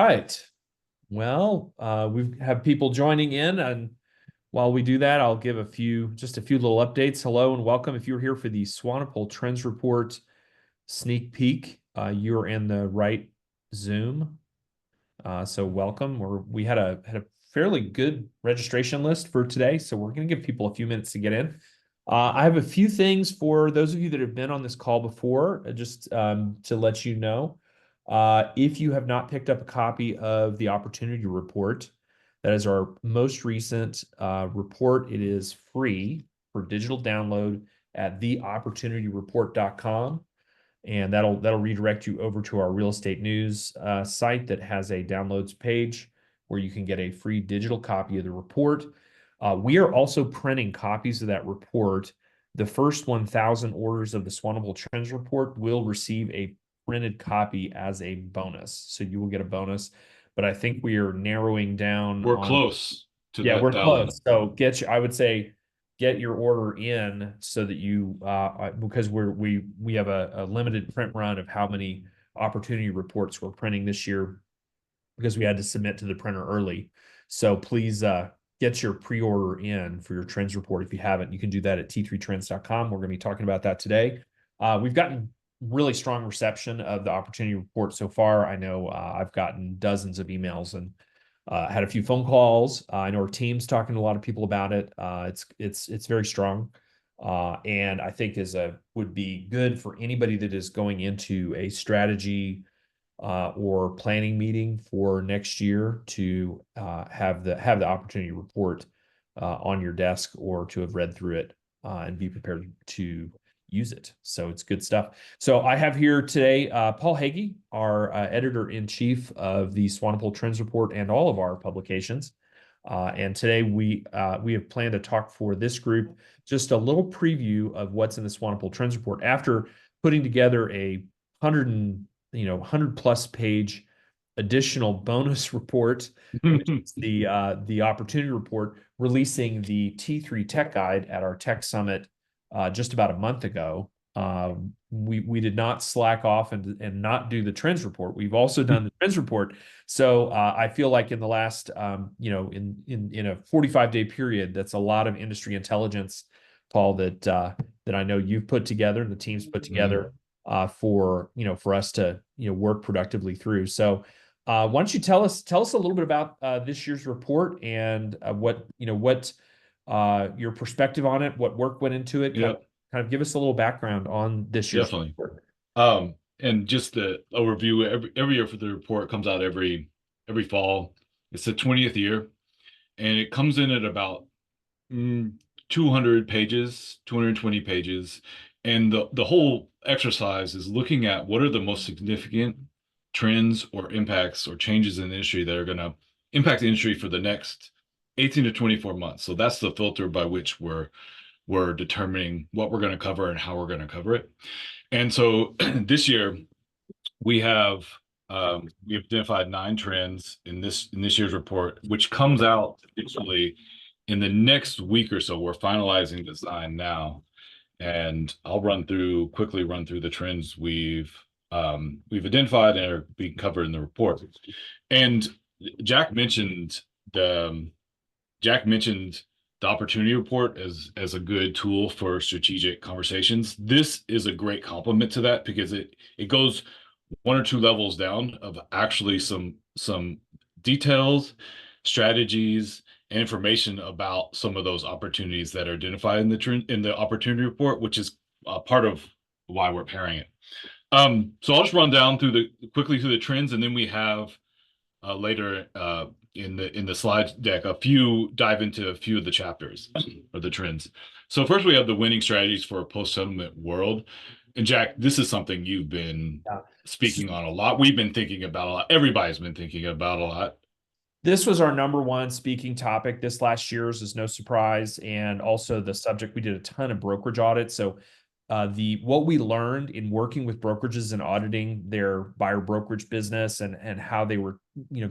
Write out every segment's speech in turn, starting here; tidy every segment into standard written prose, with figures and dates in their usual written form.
right. Well, we have people joining in, and while we do that, I'll give just a few little updates. Hello and welcome. If you're here for the Swanepoel Trends Report sneak peek, you're in the right Zoom. So welcome. We had a fairly good registration list for today, so we're going to give people a few minutes to get in. I have a few things for those of you that have been on this call before, just to let you know. If you have not picked up a copy of the Opportunity Report, that is our most recent report. It is free for digital download at theopportunityreport.com. And that'll redirect you over to our real estate news site that has a downloads page where you can get a free digital copy of the report. We are also printing copies of that report. The first 1,000 orders of the Swanepoel Trends Report will receive a printed copy as a bonus. So you will get a bonus, but I think we are narrowing down. We're close to that. Yeah, we're close. So I would say, get your order in so that you because we have a limited print run of how many opportunity reports we're printing this year because we had to submit to the printer early. So please get your pre-order in for your trends report. If you haven't, you can do that at t3trends.com. We're going to be talking about that today. We've gotten really strong reception of the opportunity report so far. I know I've gotten dozens of emails and had a few phone calls. I know our team's talking to a lot of people about it. It's very strong, and I think would be good for anybody that is going into a strategy or planning meeting for next year to have the opportunity report on your desk or to have read through it and be prepared to use it. So it's good stuff. So I have here today Paul Hagey, our editor-in-chief of the Swanepoel Trends Report and all of our publications. And today we have planned to talk for this group just a little preview of what's in the Swanepoel Trends Report after putting together a 100 plus page additional bonus report, which is the opportunity report, releasing the T3 Tech Guide at our Tech Summit just about a month ago. We did not slack off and not do the trends report. We've also done the trends report. So I feel like in the last in a 45-day period, that's a lot of industry intelligence, Paul, that I know you've put together and the team's put together for us to work productively through. So why don't you tell us a little bit about this year's report and what your perspective on it, what work went into it. Kind of give us a little background on this year's report. And just the overview, every year for the report comes out every fall. It's the 20th year, and it comes in at about 200 pages, 220 pages. And the whole exercise is looking at what are the most significant trends or impacts or changes in the industry that are going to impact the industry for the next 18 to 24 months. So that's the filter by which we're determining what we're going to cover and how we're going to cover it. And so this year we have identified 9 trends in this year's report, which comes out actually in the next week or so. We're finalizing design now, and I'll quickly run through the trends we've identified and are being covered in the report. And Jack mentioned the opportunity report as a good tool for strategic conversations. This is a great complement to that because it goes 1 or 2 levels down of actually some details, strategies, and information about some of those opportunities that are identified in the opportunity report, which is part of why we're pairing it. So I'll just run down quickly through the trends, and then we have later in the slide deck dive into a few of the chapters of the trends. So first we have the winning strategies for a post-settlement world. And Jack, this is something you've been speaking on a lot. We've been thinking about a lot. Everybody's been thinking about a lot. This was our #1 speaking topic this last year's, is no surprise, and also the subject. We did a ton of brokerage audits. So what we learned in working with brokerages and auditing their buyer brokerage business and how they were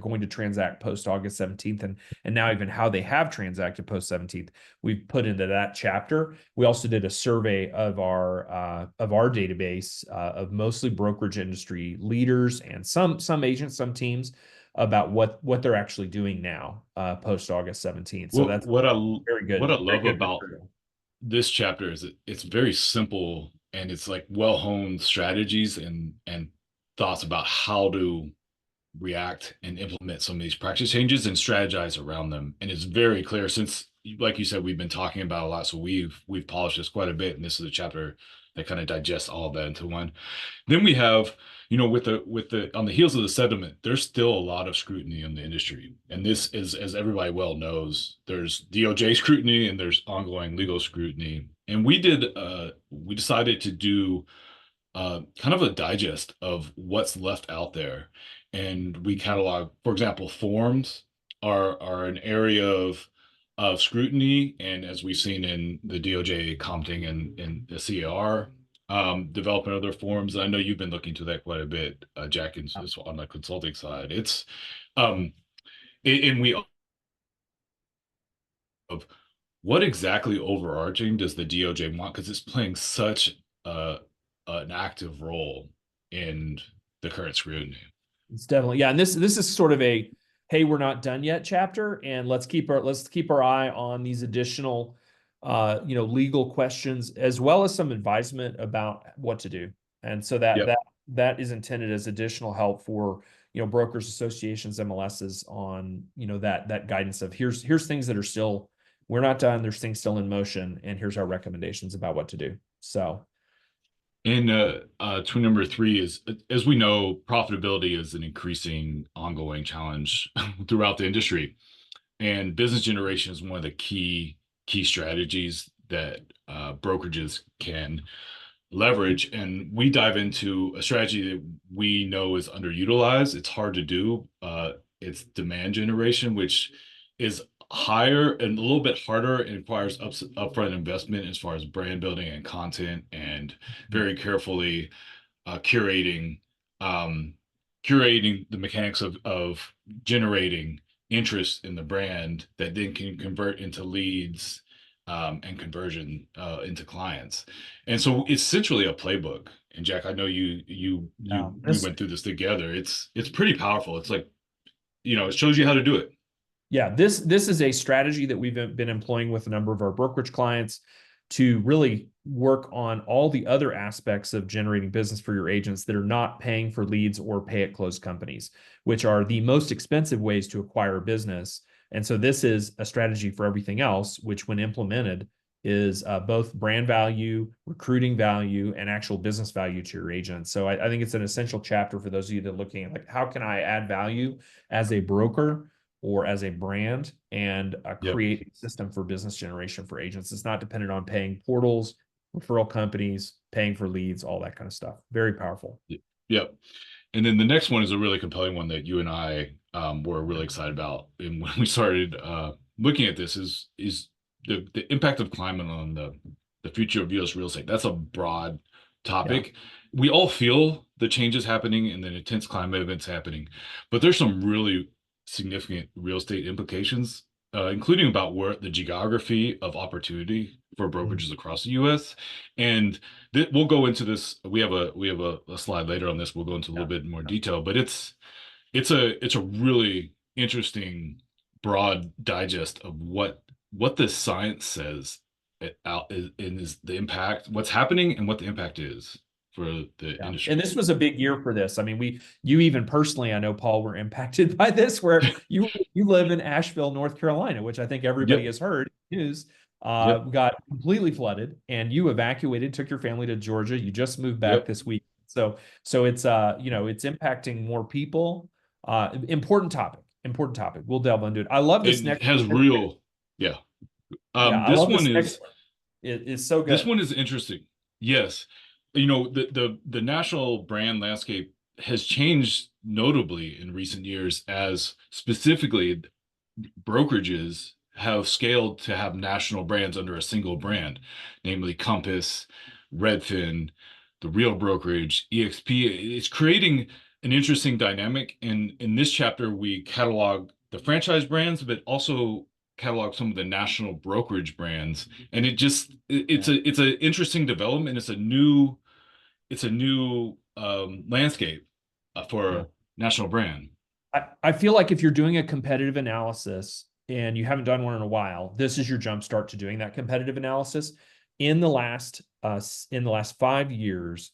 going to transact post August 17th and now even how they have transacted post 17th, we've put into that chapter. We also did a survey of our database of mostly brokerage industry leaders and some agents, some teams, about what they're actually doing now, post August 17th. So Well, that's what I very love good about material. this chapter is it's very simple and it's like well-honed strategies and thoughts about how to react and implement some of these practice changes and strategize around them. And it's very clear since, like you said, we've been talking about a lot. So we've polished this quite a bit. And this is a chapter that kind of digests all of that into one. Then we have, with the on the heels of the settlement, there's still a lot of scrutiny in the industry. And this is, as everybody well knows, there's DOJ scrutiny and there's ongoing legal scrutiny. And we decided to do kind of a digest of what's left out there. And we catalog, for example, forms are an area of scrutiny. And as we've seen in the DOJ commenting and the CAR, developing other forms. I know you've been looking to that quite a bit, Jack, on the consulting side. It's um, and we of what exactly overarching does the DOJ want? Because it's playing such an active role in the current scrutiny. It's definitely, yeah. And this is sort of a, hey, we're not done yet chapter, and let's keep our eye on these additional legal questions as well as some advisement about what to do. And so Yep. that is intended as additional help for brokers, associations, MLSs on that guidance of here's things that are still, we're not done, there's things still in motion, and here's our recommendations about what to do. So And twin number three is, as we know, profitability is an increasing ongoing challenge throughout the industry. And business generation is one of the key strategies that brokerages can leverage. And we dive into a strategy that we know is underutilized. It's hard to do. It's demand generation, which is higher and a little bit harder and requires upfront investment as far as brand building and content and very carefully curating um, curating the mechanics of generating interest in the brand that then can convert into leads and conversion into clients. And so it's essentially a playbook. And Jack, I know yeah, we went through this together. It's pretty powerful. It's like, it shows you how to do it. this is a strategy that we've been employing with a number of our brokerage clients to really work on all the other aspects of generating business for your agents that are not paying for leads or pay at close companies, which are the most expensive ways to acquire business. And so this is a strategy for everything else, which when implemented is both brand value, recruiting value, and actual business value to your agents. So I think it's an essential chapter for those of you that are looking at like, how can I add value as a broker or as a brand and Yep. create a system for business generation for agents. It's not dependent on paying portals, referral companies, paying for leads, all that kind of stuff. Very powerful. Yep. And then the next one is a really compelling one that you and I were really excited about. And when we started looking at this is the impact of climate on the future of US real estate. That's a broad Yeah. topic. We all feel the changes happening and the intense climate events happening, but there's some really significant real estate implications, including about where the geography of opportunity for brokerages across the US. And we'll go into this. We have a slide later on this. We'll go into a little bit more detail, but it's a really interesting broad digest of what the science says out is the impact, what's happening, and what the impact is for the Yeah. industry. And this was a big year for this. I mean, you even personally, I know, Paul, were impacted by this, where you live in Asheville, North Carolina, which I think everybody Yep. has heard news, Yep. got completely flooded, and you evacuated, took your family to Georgia. You just moved back Yep. this week. So it's it's impacting more people. Important topic. Important topic. We'll delve into it. I love this It next has one. real, yeah. Yeah, I This love one this next is one. It's so This good. one is interesting. Yes. The national brand landscape has changed notably in recent years as specifically brokerages have scaled to have national brands under a single brand, namely Compass, Redfin, the Real Brokerage, EXP. It's creating an interesting dynamic. And in this chapter, we catalog the franchise brands, but also catalog some of the national brokerage brands. And Yeah. it's a interesting development. It's a new landscape Yeah. for national brand. I feel like if you're doing a competitive analysis and you haven't done one in a while, this is your jump start to doing that competitive analysis. In the last 5 years,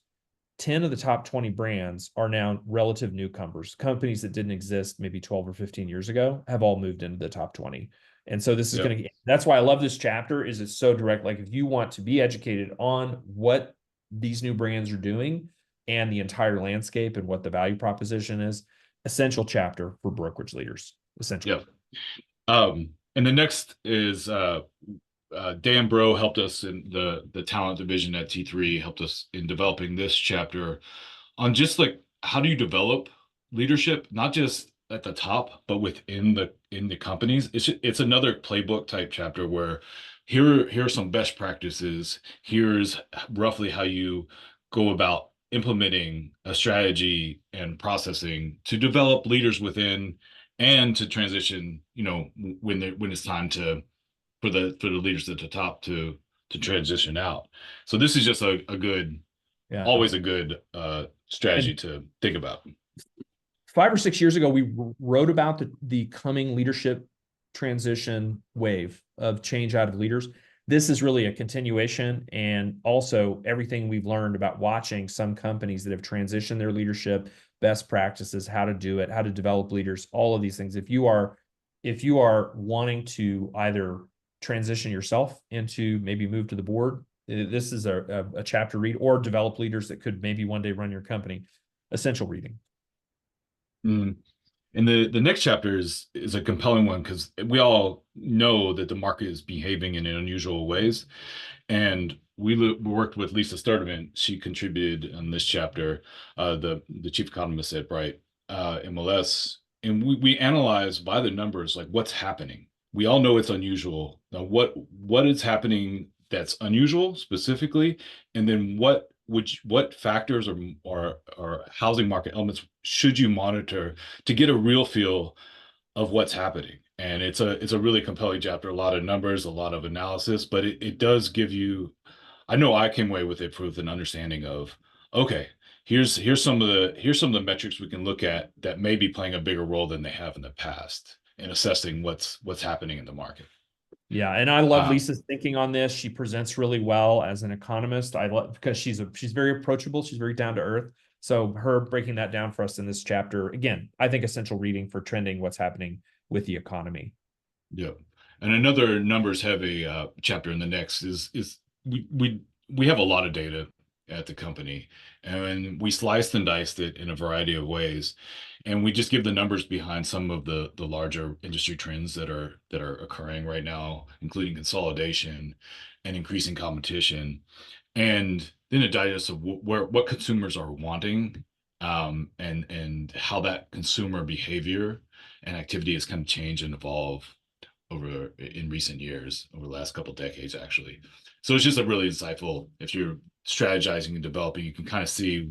10 of the top 20 brands are now relative newcomers. Companies that didn't exist maybe 12 or 15 years ago have all moved into the top 20. And so this is Yeah. going to, that's why I love this chapter, is it's so direct. Like if you want to be educated on what these new brands are doing and the entire landscape and what the value proposition is, essential chapter for brokerage leaders, essential. Yeah. And the next is Dan Bro helped us in the talent division at T3, helped us in developing this chapter on just like how do you develop leadership, not just at the top, but within the companies. It's another playbook type chapter where here are some best practices. Here's roughly how you go about implementing a strategy and processing to develop leaders within and to transition, when it's time to for the leaders at the top to transition out. So this is just a good, Yeah. always a good strategy And to think about. 5 or 6 years ago, we wrote about the coming leadership transition wave of change out of leaders. This is really a continuation, and also everything we've learned about watching some companies that have transitioned their leadership, best practices, how to do it, how to develop leaders, all of these things. If you are wanting to either transition yourself into maybe move to the board, this is a chapter read, or develop leaders that could maybe one day run your company. Essential reading. Mm. And the next chapter is a compelling one because we all know that the market is behaving in unusual ways. And we worked with Lisa Sturdivant. She contributed on this chapter, the chief economist at Bright MLS. And we analyze by the numbers, like what's happening. We all know it's unusual. Now, what is happening that's unusual specifically, and then what factors or housing market elements should you monitor to get a real feel of what's happening? And it's a really compelling chapter, a lot of numbers, a lot of analysis, but it does give you, I know I came away with it with an understanding of, okay, here's some of the metrics we can look at that may be playing a bigger role than they have in the past in assessing what's happening in the market. Yeah, and I love Uh, Lisa's thinking on this. She presents really well as an economist. I love because she's very approachable. She's very down to earth. So her breaking that down for us in this chapter, again, I think essential reading for trending what's happening with the economy. Yep. And another numbers heavy chapter in the next is we have a lot of data at the company, and we sliced and diced it in a variety of ways, and we just give the numbers behind some of the larger industry trends that are occurring right now, including consolidation and increasing competition, and then a digest of what consumers are wanting, and how that consumer behavior and activity has kind of changed and evolved over in recent years, over the last couple of decades, actually. So it's just a really insightful, if you're strategizing and developing, you can kind of see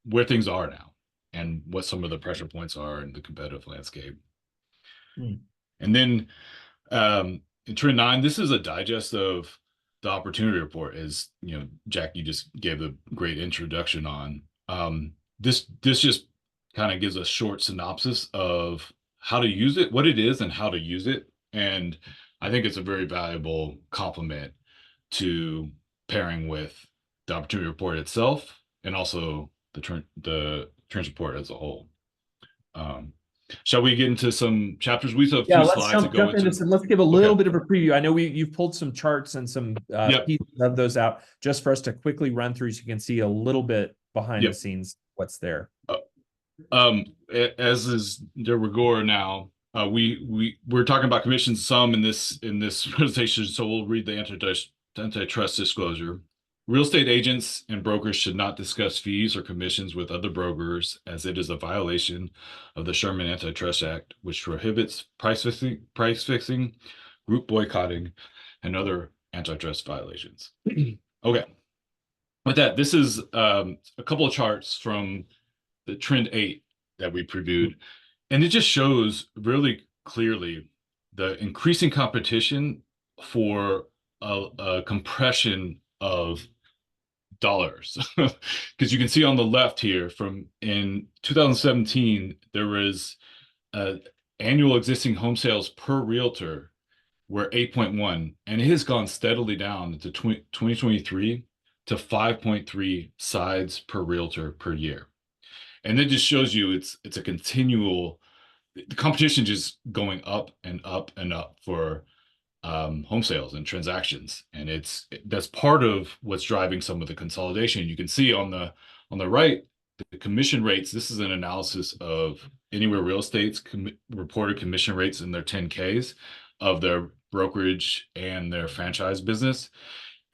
where things are now and what some of the pressure points are in the competitive landscape. Mm. And then in trend 9, this is a digest of the opportunity report. As you know, Jack, you just gave a great introduction on. This just kind of gives a short synopsis of how to use it, what it is, and how to use it. And I think it's a very valuable complement to pairing with the opportunity report itself and also the trends report as a whole. Um, shall we get into some chapters? We have a Yeah, few let's slides to go jump into into. some. Let's give a Okay. little bit of a preview. I know you've pulled some charts and some Yep. pieces of those out just for us to quickly run through, so you can see a little bit behind the Yep. scenes what's there. As is de rigueur now, we're talking about commissions some in this presentation, so we'll read the antitrust disclosure. Real estate agents and brokers should not discuss fees or commissions with other brokers, as it is a violation of the Sherman Antitrust Act, which prohibits price fixing, group boycotting, and other antitrust violations. Okay. With that, this is a couple of charts from the trend 8 that we previewed, and it just shows really clearly the increasing competition for a compression of dollars. Because you can see on the left here, from in 2017 there was annual existing home sales per realtor were 8.1, and it has gone steadily down to 2023 to 5.3 sides per realtor per year. And it just shows you it's a continual, the competition just going up and up and up for home sales and transactions, and that's part of what's driving some of the consolidation. You can see on the right the commission rates. This is an analysis of Anywhere Real Estate's reported commission rates in their 10Ks of their brokerage and their franchise business,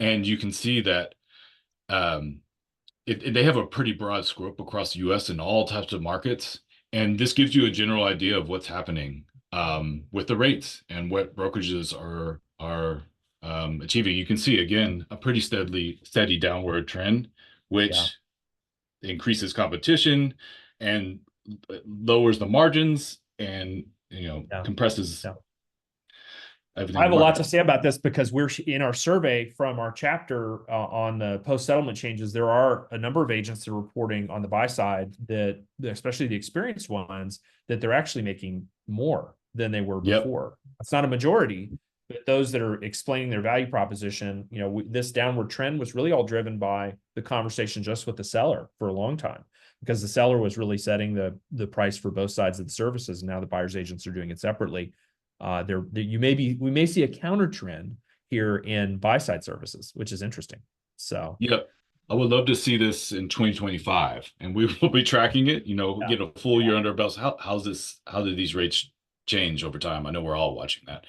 and you can see that um, they have a pretty broad scope across the U.S. in all types of markets, and this gives you a general idea of what's happening with the rates and what brokerages are achieving. You can see again a pretty steady downward trend, Yeah. which increases competition and lowers the margins and Yeah. compresses Yeah. everything I in have the a lot market. to say about this because we're in our survey from our chapter on the post-settlement changes. There are a number of agents that are reporting on the buy side that, especially the experienced ones, that they're actually making more than they were Yep. before. It's not a majority, but those that are explaining their value proposition, this downward trend was really all driven by the conversation just with the seller for a long time, because the seller was really setting the price for both sides of the services. And now the buyer's agents are doing it separately. We may see a counter trend here in buy side services, which is interesting. So Yep. I would love to see this in 2025, and we will be tracking it, yeah, get a full year under our belts. How did these rates change over time? I know we're all watching that.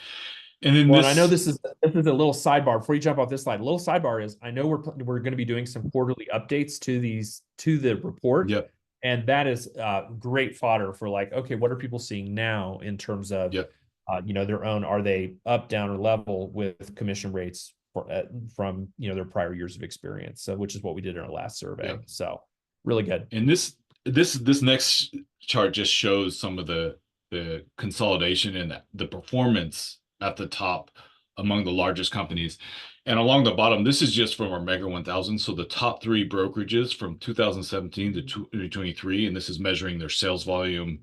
And then well, and I know this, this is a little sidebar before you jump off this slide. A little sidebar is I know we're going to be doing some quarterly updates to the report, yep, and that is great fodder for like, okay, what are people seeing now in terms of yep. their own, are they up, down, or level with commission rates from their prior years of experience. So which is what we did in our last survey. Yep. So really good. And this next chart just shows some of the consolidation and the performance at the top among the largest companies. And along the bottom, this is just from our Mega 1000. So the top three brokerages from 2017 to 2023, and this is measuring their sales volume,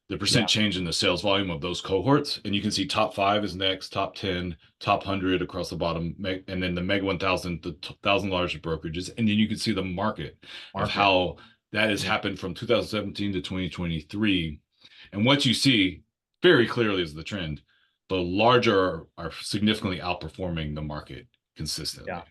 the percent Yeah. change in the sales volume of those cohorts. And you can see top 5 is next, top 10, top 100 across the bottom, and then the Mega 1000, the 1,000 largest brokerages. And then you can see the market of Market. how that has Yeah. happened from 2017 to 2023. And what you see very clearly is the trend. The larger are significantly outperforming the market consistently. Yeah.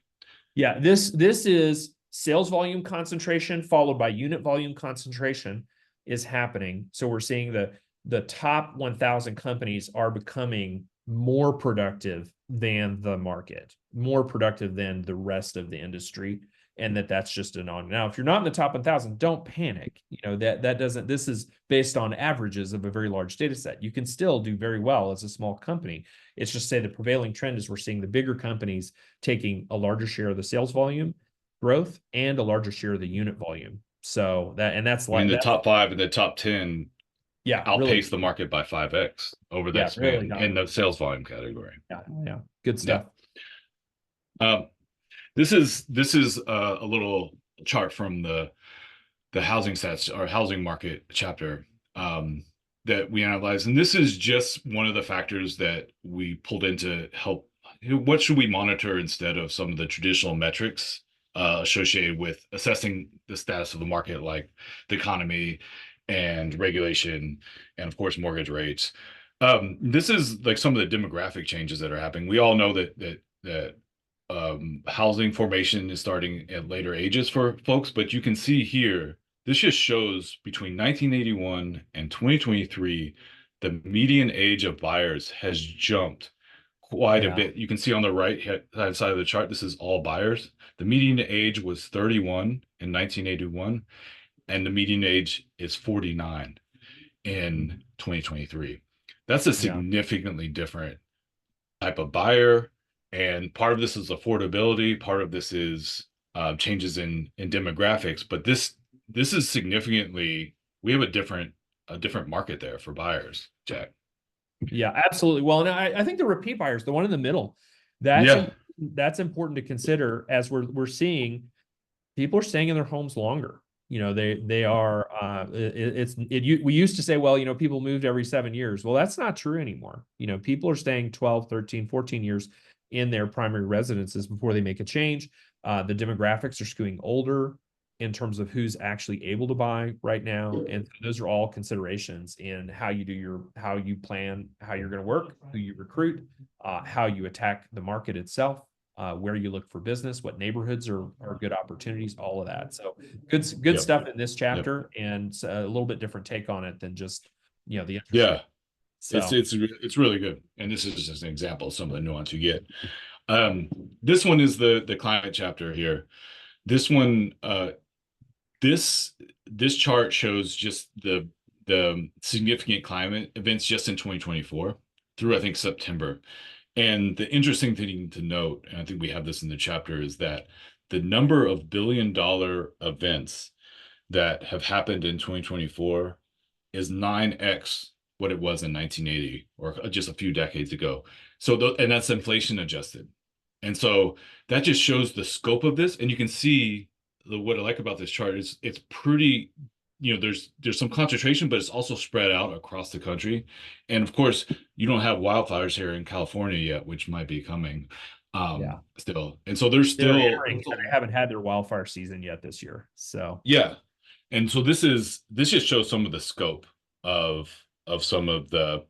Yeah. This is sales volume concentration followed by unit volume concentration is happening. So we're seeing the top 1,000 companies are becoming more productive than the market, more productive than the rest of the industry. And that's just an on. Now, if you're not in the top 1,000, don't panic. That doesn't, this is based on averages of a very large data set. You can still do very well as a small company. It's just say the prevailing trend is we're seeing the bigger companies taking a larger share of the sales volume growth and a larger share of the unit volume. So that's I mean, like, the that's, top 5 and the top 10 yeah, really, outpace the market by 5x over that yeah, really span not. in the sales volume category. Yeah, yeah, good Yeah. stuff. Um, this is a little chart from the housing stats or housing market chapter that we analyzed, and this is just one of the factors that we pulled in to help. What should we monitor instead of some of the traditional metrics associated with assessing the status of the market, like the economy and regulation, and of course mortgage rates. This is like some of the demographic changes that are happening. We all know that housing formation is starting at later ages for folks, but you can see here, this just shows between 1981 and 2023, the median age of buyers has jumped quite a Yeah, bit. You can see on the right hand side of the chart, this is all buyers. The median age was 31 in 1981, and the median age is 49 in 2023. That's a yeah. significantly different type of buyer, and part of this is affordability, part of this is changes in demographics, but this is significantly, we have a different market there for buyers, Jack. Yeah, absolutely. Well, and I think the repeat buyers, the one in the middle, that's Yeah. that's important to consider as we're seeing people are staying in their homes longer. They are we used to say, well, people moved every 7 years. Well, that's not true anymore. People are staying 12, 13, 14 years in their primary residences before they make a change. The demographics are skewing older in terms of who's actually able to buy right now. And those are all considerations in how you plan, how you're going to work, who you recruit, how you attack the market itself, where you look for business, what neighborhoods are good opportunities, all of that. So good Yep. stuff in this Yep. chapter, and a little bit different take on it than just the interest Yeah. rate. So It's really good. And this is just an example of some of the nuance you get. This one is the climate chapter here. This one, this this chart shows just the significant climate events just in 2024 through I think September. And the interesting thing to note, and I think we have this in the chapter, is that the number of billion-dollar events that have happened in 2024 is 9x what it was in 1980 or just a few decades ago. So, and that's inflation adjusted. And so that just shows the scope of this. And you can see what I like about this chart is it's pretty, there's some concentration, but it's also spread out across the country. And of course, you don't have wildfires here in California yet, which might be coming yeah, still. And so there's they're still, entering. They haven't had their wildfire season yet this year. So yeah. And so this just shows some of the scope of some of the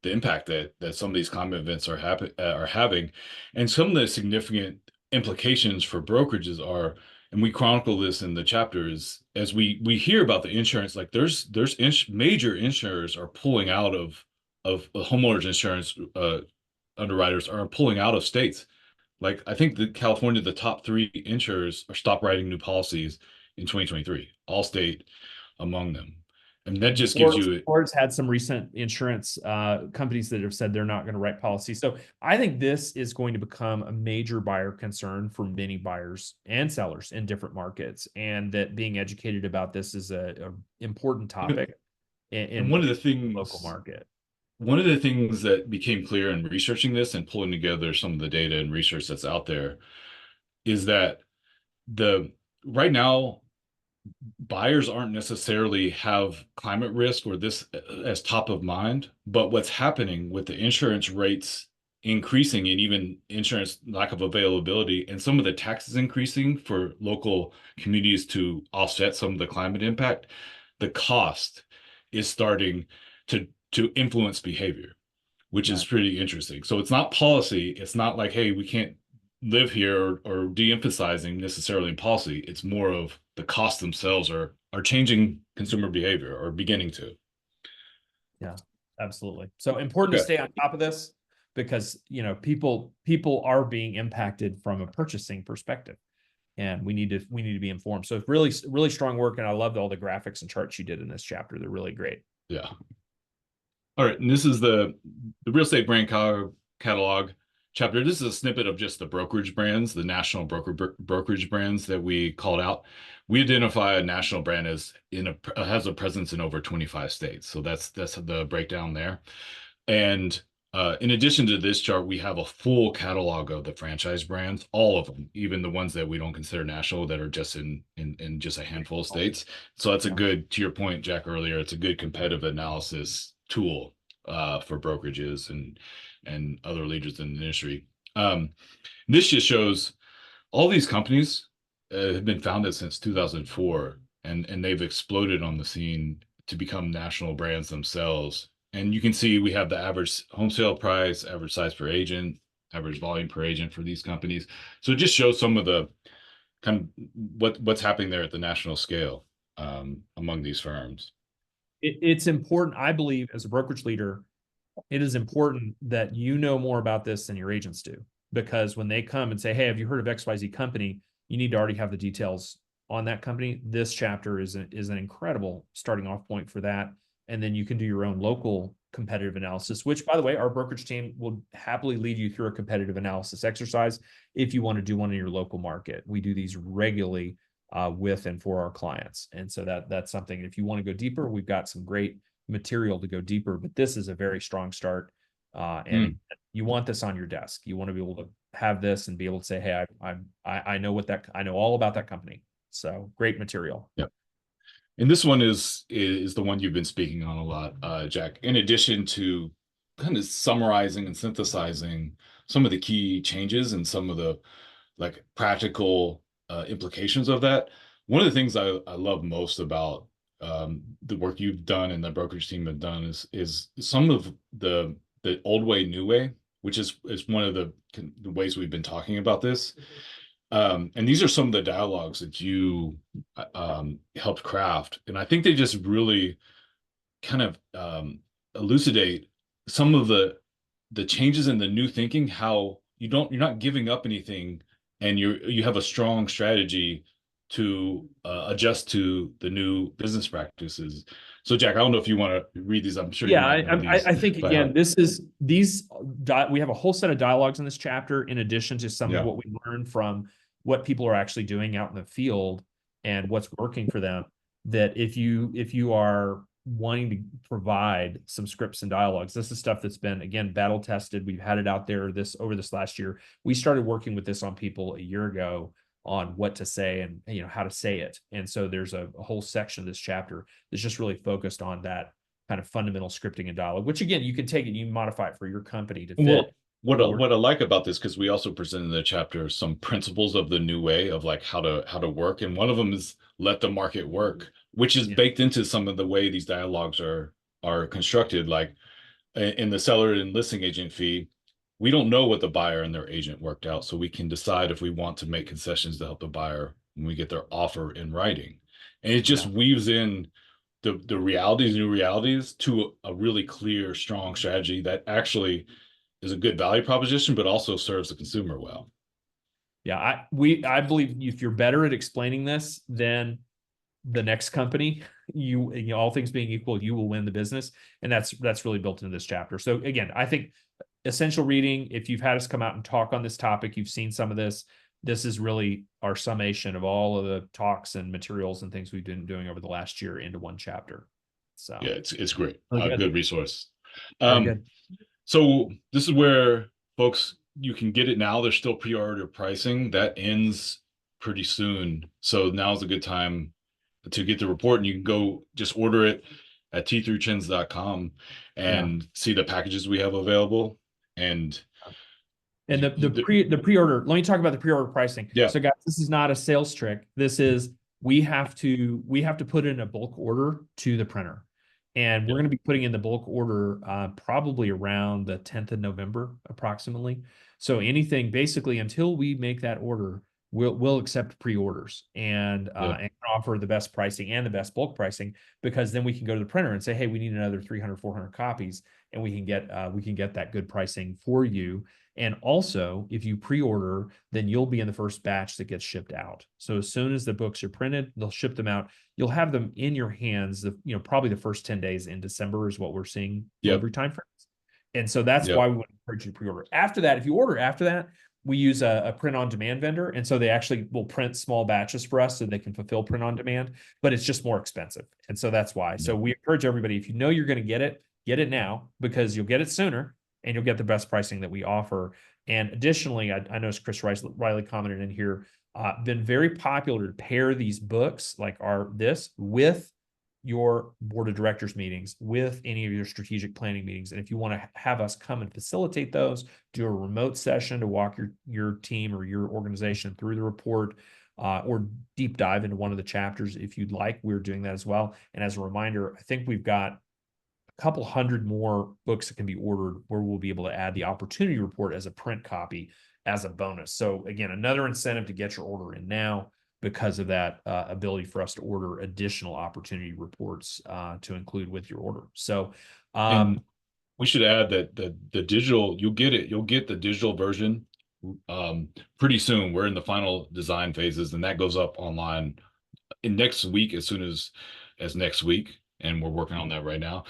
impact that some of these climate events are having, and some of the significant implications for brokerages are, and we chronicle this in the chapters as we hear about the insurance. Like there's major insurers are pulling out of homeowners insurance underwriters are pulling out of states. Like I think California, the top three insurers are stop writing new policies in 2023, Allstate among them. And that just gives you Ford's had some recent insurance companies that have said they're not going to write policy. So I think this is going to become a major buyer concern for many buyers and sellers in different markets, and that being educated about this is a important topic and in the local market. one of the things that became clear in researching this and pulling together some of the data and research that's out there is that the right now buyers aren't necessarily have climate risk or this as top of mind, but what's happening with the insurance rates increasing and even insurance lack of availability and some of the taxes increasing for local communities to offset some of the climate impact, the cost is starting to influence behavior, which is Right. pretty interesting. So it's not policy. It's not like, hey, we can't live here or de-emphasizing necessarily in policy. It's more of the costs themselves are changing consumer behavior or beginning to. Yeah, absolutely. So important to Okay. stay on top of this because people are being impacted from a purchasing perspective, and we need to be informed. So it's really strong work, and I loved all the graphics and charts you did in this chapter. They're really great. Yeah. All right. And this is the real estate brand catalog chapter. This is a snippet of just the brokerage brands, the national brokerage brands that we called out. We identify a national brand as has a presence in over 25 states. So that's the breakdown there. And in addition to this chart, we have a full catalog of the franchise brands, all of them, even the ones that we don't consider national that are just in just a handful of states. So that's a good, to your point, Jack, earlier, it's a good competitive analysis tool for brokerages and other leaders in the industry. This just shows all these companies have been founded since 2004, and they've exploded on the scene to become national brands themselves. And you can see we have the average home sale price, average size per agent, average volume per agent for these companies. So it just shows some of the kind of what's happening there at the national scale among these firms. It's important, I believe, as a brokerage leader, it is important that you know more about this than your agents do. Because when they come and say, hey, have you heard of XYZ company? You need to already have the details on that company. This chapter is an incredible starting off point for that. And then you can do your own local competitive analysis, which, by the way, our brokerage team will happily lead you through a competitive analysis exercise if you want to do one in your local market. We do these regularly with and for our clients. And so that's something, if you want to go deeper, we've got some great material to go deeper, but this is a very strong start. And you want this on your desk. You want to be able to have this and be able to say, hey, I know all about that company. So great material. Yep. And this one is the one you've been speaking on a lot, Jack. In addition to kind of summarizing and synthesizing some of the key changes and some of the like practical implications of that, one of the things I love most about the work you've done and the brokerage team have done is some of the old way, new way, which is one of the ways we've been talking about this. And these are some of the dialogues that you helped craft, and I think they just really kind of elucidate some of the changes in the new thinking. How you're not giving up anything, and you have a strong strategy to adjust to the new business practices. So, Jack, I don't know if you want to read these. I'm sure you Yeah, might know these I think by again, heart. we have a whole set of dialogues in this chapter, in addition to some of Yeah. what we learned from what people are actually doing out in the field and what's working for them. That if you are wanting to provide some scripts and dialogues, this is stuff that's been again battle tested. We've had it out there over this last year. We started working with this on people a year ago on what to say and how to say it. And so there's a whole section of this chapter that's just really focused on that kind of fundamental scripting and dialogue, which again, you can take it, you can modify it for your company to fit. Well, what Or what I like about this, because we also presented in the chapter some principles of the new way of like how to work, and one of them is let the market work, which is yeah, baked into some of the way these dialogues are constructed. Like in the seller and listing agent fee, we don't know what the buyer and their agent worked out, so we can decide if we want to make concessions to help the buyer when we get their offer in writing, and it just yeah, weaves in the realities, new realities, to a really clear, strong strategy that actually is a good value proposition, but also serves the consumer well. yeah. I believe if you're better at explaining this than the next company, all things being equal, you will win the business. And that's really built into this chapter. So again, I think essential reading, if you've had us come out and talk on this topic, you've seen some of this. This is really our summation of all of the talks and materials and things we've been doing over the last year into one chapter. So Yeah, it's great. really A good. good resource. Very Um, good. so this is where folks, you can get it now. There's still pre-order pricing that ends pretty soon. So now's a good time to get the report, and you can go just order it at t3trends.com Yeah. and see the packages we have available. And And the pre-order, let me talk about the pre-order pricing. yeah, So guys, this is not a sales trick. This is we have to put in a bulk order to the printer. And we're yeah, going to be putting in the bulk order probably around the 10th of November, approximately. So anything basically until we make that order, we'll accept pre-orders yeah, and offer the best pricing and the best bulk pricing, because then we can go to the printer and say, hey, we need another 300, 400 copies, and we can get that good pricing for you. And also, if you pre-order, then you'll be in the first batch that gets shipped out. So as soon as the books are printed, they'll ship them out. You'll have them in your hands, probably the first 10 days in December is what we're seeing yep, delivery time frames. And so that's why yep, we want to encourage you to pre-order. After that, if you order after that, we use a print on demand vendor. And so they actually will print small batches for us so they can fulfill print on demand, but it's just more expensive. And so that's why. So yep. we encourage everybody, if you know you're going to get it now, because you'll get it sooner and you'll get the best pricing that we offer. And additionally, I noticed Chris Riley commented in here, been very popular to pair these books like this with your board of directors meetings, with any of your strategic planning meetings. And if you want to have us come and facilitate those, do a remote session to walk your team or your organization through the report, or deep dive into one of the chapters if you'd like, we're doing that as well. And as a reminder, I think we've got a couple hundred more books that can be ordered where we'll be able to add the opportunity report as a print copy as a bonus. So again, another incentive to get your order in now because of that ability for us to order additional opportunity reports to include with your order. So And we should add that the digital, you'll get the digital version pretty soon. We're in the final design phases, and that goes up online in next week, as soon as next week. And we're working on that right now.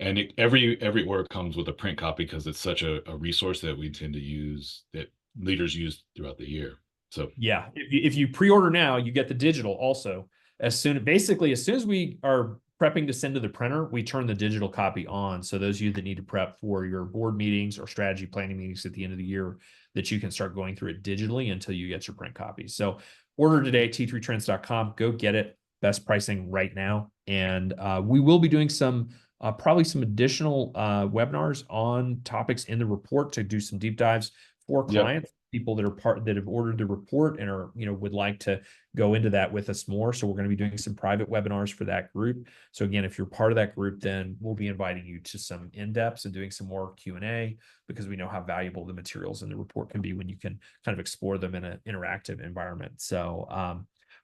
And every order comes with a print copy because it's such a resource that we tend to use, that leaders use throughout the year. So yeah, if you pre-order now, you get the digital also. Basically, as soon as we are prepping to send to the printer, we turn the digital copy on. So those of you that need to prep for your board meetings or strategy planning meetings at the end of the year, that you can start going through it digitally until you get your print copies. So order today, t3trends.com, go get it. best pricing right now. And we will be doing some probably some additional webinars on topics in the report to do some deep dives for Yep. clients, people that have ordered the report and are, would like to go into that with us more. So we're going to be doing some private webinars for that group. So again, if you're part of that group, then we'll be inviting you to some in-depths and doing some more Q&A, because we know how valuable the materials in the report can be when you can kind of explore them in an interactive environment. So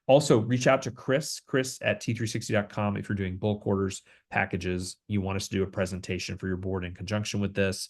also reach out to Chris at t360.com if you're doing bulk orders, packages, you want us to do a presentation for your board in conjunction with this.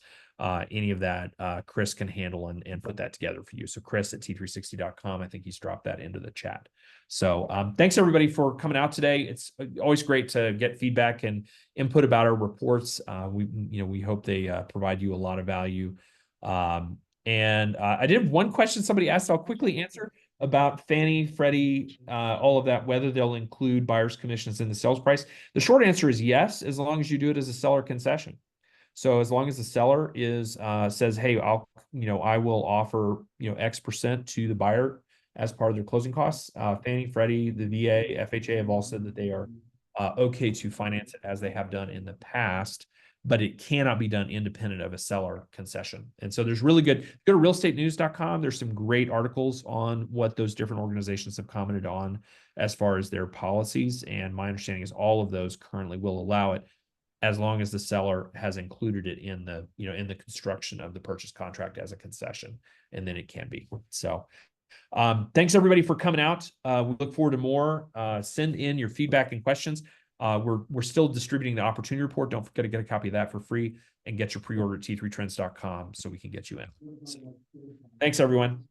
Any of that, Chris can handle and put that together for you. So Chris at t360.com, I think he's dropped that into the chat. So thanks everybody for coming out today. It's always great to get feedback and input about our reports. We hope they provide you a lot of value. And I did have one question somebody asked, I'll quickly answer, about Fannie, Freddie, all of that, whether they'll include buyer's commissions in the sales price. The short answer is yes, as long as you do it as a seller concession. So as long as the seller says, hey, I will offer, X% to the buyer as part of their closing costs. Fannie, Freddie, the VA, FHA have all said that they are okay to finance it as they have done in the past, but it cannot be done independent of a seller concession. And so there's really go to realestatenews.com. There's some great articles on what those different organizations have commented on as far as their policies. And my understanding is all of those currently will allow it, as long as the seller has included it in the, in the construction of the purchase contract as a concession, and then it can be. So thanks everybody for coming out. We look forward to more. Send in your feedback and questions. We're still distributing the opportunity report. Don't forget to get a copy of that for free and get your pre-order at t3trends.com so we can get you in. So, thanks everyone.